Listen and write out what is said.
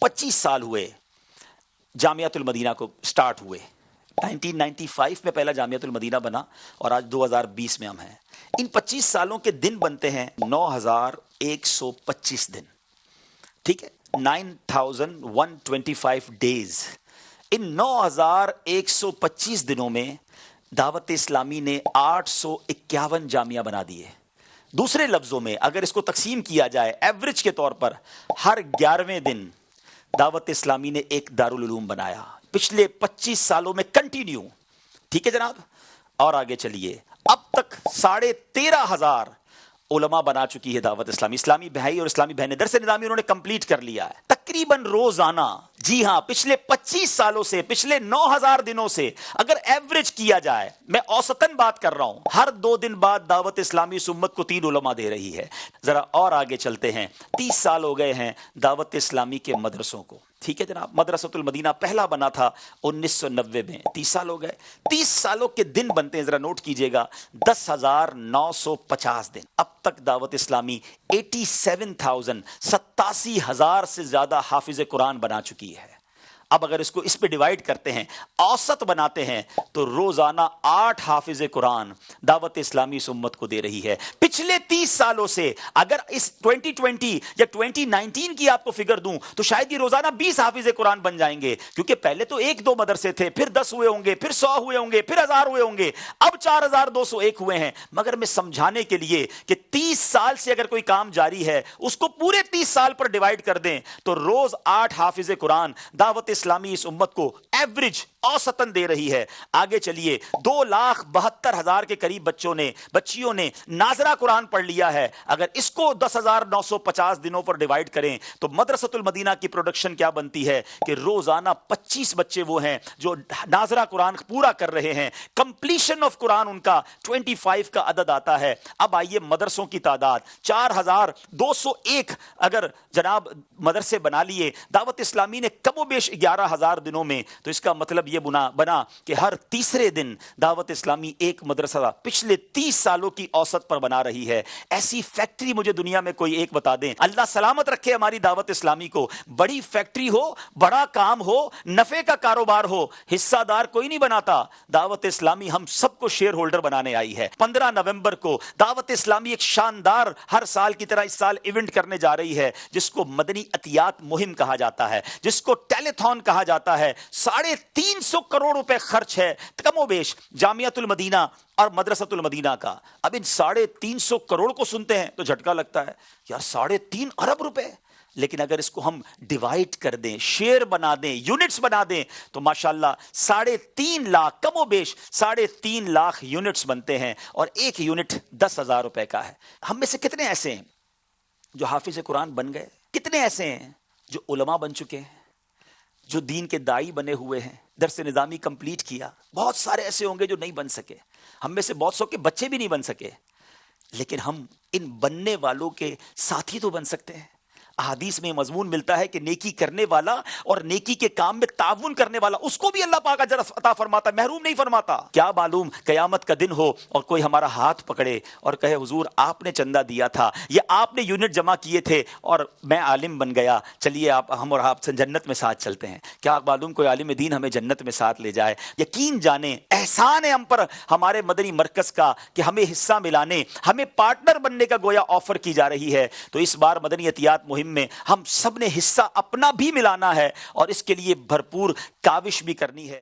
25 साल हुए जामियातुल मदीना को स्टार्ट हुए। 1995 में पहला जामियातुल मदीना बना और आज 2020 में हम हैं। इन 25 सालों के दिन बनते हैं 9125 दिन, ठीक है, 9125 डेज। इन 9125 दिनों में दावत इस्लामी ने 851 जामिया बना दिए। दूसरे लफ्जों में अगर इसको तकसीम किया जाए एवरेज के तौर पर, हर 11वें दिन दावत इस्लामी ने एक दारुल उलूम बनाया, पिछले 25 सालों में कंटिन्यू। ठीक है जनाब, और आगे चलिए, अब तक 13,500 उलमा बना चुकी है दावत इस्लामी। इस्लामी भाई और इस्लामी बहनें दरस निज़ामी उन्होंने कंप्लीट कर लिया है तकरीबन रोजाना। जी हां, पिछले 25 सालों से, पिछले 9,000 दिनों से अगर एवरेज किया जाए, मैं औसतन बात कर रहा हूं, हर 2 दिन बाद दावत इस्लामी इस उम्मत को 3 उलमा दे रही है। जरा और आगे चलते हैं, 30 साल हो गए हैं दावत इस्लामी के मदरसों को। ठीक है जनाब, मदरसतुल मदीना पहला बना था 1990 में, 30 साल हो गए। 30 सालों के दिन बनते हैं, जरा नोट कीजिएगा, 10,950 दिन। अब तक दावत इस्लामी 87,000 से ज्यादा हाफिज कुरान बना चुकी है। अब अगर इसको इस पे डिवाइड करते हैं, औसत बनाते हैं, तो रोजाना 8 हाफिज कुरान दावत इस्लामी इस उम्मत को दे रही है। पिछले 30 सालों से अगर इस 2020 या 2019 की आपको फिगर दूं तो शायद ये रोजाना 20 हाफिज कुरान बन जाएंगे, क्योंकि पहले तो 1-2 मदरसे थे, फिर 10 हुए होंगे, फिर 100 हुए होंगे, फिर 1000 हुए होंगे, अब 4201 हुए हैं। मगर मैं समझाने के लिए कि 30 साल से अगर कोई काम जारी है, उसको पूरे 30 साल पर डिवाइड कर दें तो रोज 8 हाफिज कुरान दावत इस्लामी इस उम्मत को एवरेज औसतन दे रही है। आगे चलिए, 2,72,000 के करीब बच्चियों ने नाजरा कुरान पढ़ लिया है। अगर इसको 10,950 दिनों पर डिवाइड करें तो मदरसतुल मदीना की प्रोडक्शन क्या बनती है कि रोजाना 25 बच्चे वो हैं जो नाजरा कुरान पूरा कर रहे हैं। कंप्लीशन ऑफ कुरान उनका 25 का अदद आता है। अब आइए मदरसों की तादाद, 4,201 अगर जनाब मदरसे बना लिए दावत इस्लामी ने कमोबेश 11,000 दिनों में, तो इसका मतलब यह बना कि हर तीसरे दिन दावत इस्लामी एक मदरसा पिछले 30 सालों की औसत पर बना रही है। ऐसी फैक्ट्री मुझे दुनिया में कोई एक बता दें। अल्लाह सलामत रखे हमारी दावत इस्लामी को। बड़ी फैक्ट्री हो, बड़ा काम हो, नफे का कारोबार हो, हिस्सादार कोई नहीं बनाता। दावत इस्लामी हम सबको शेयर होल्डर बनाने आई है। 15 नवंबर को दावत इस्लामी एक शानदार हर साल की तरह इस साल इवेंट करने जा रही है, जिसको मदनी अतियात मुहिम कहा जाता है, जिसको टेलीथॉन कहा जाता है। 350 करोड़ रुपए खर्च है कमोबेश जामियातुल मदीना और मदरसतुल मदीना का। अब इन 350 करोड़ को सुनते हैं तो झटका लगता है, यार 3.5 अरब रुपए। लेकिन अगर इसको हम डिवाइड कर दें, शेयर बना दें, यूनिट्स बना दें, तो माशाल्लाह 3.5 लाख, कमोबेश 3.5 लाख यूनिट्स बनते हैं और एक यूनिट 10,000 रुपए का है। हम में से कितने ऐसे हैं जो हाफिज कुरान बन गए? कितने ऐसे हैं जो उलमा बन चुके हैं, जो दीन के दाई बने हुए हैं, दरस निज़ामी कंप्लीट किया? बहुत सारे ऐसे होंगे जो नहीं बन सके। हम में से बहुत सौ के बच्चे भी नहीं बन सके, लेकिन हम इन बनने वालों के साथी तो बन सकते हैं। अहादीस में मजमून मिलता है कि नेकी करने वाला और नेकी के काम में ताउन करने वाला, उसको भी अल्लाह पाक अजर अता फरमाता, महरूम नहीं फरमाता। क्या मालूम कयामत का दिन हो और कोई हमारा हाथ पकड़े और कहे हुजूर आपने चंदा दिया था या आपने यूनिट जमा किए थे और मैं आलिम बन गया, चलिए हम और आप जन्नत में साथ चलते हैं। क्या मालूम कोई आलिम दीन हमें जन्नत में साथ ले जाए। यकीन जाने एहसान है हम पर हमारे मदनी मरकज का कि हमें हिस्सा मिलाने, हमें पार्टनर बनने का गोया ऑफर की जा रही है। तो इस बार मदनी अतियात मुहिम में हम सब ने हिस्सा अपना भी मिलाना है और इसके लिए भरपूर काविश भी करनी है।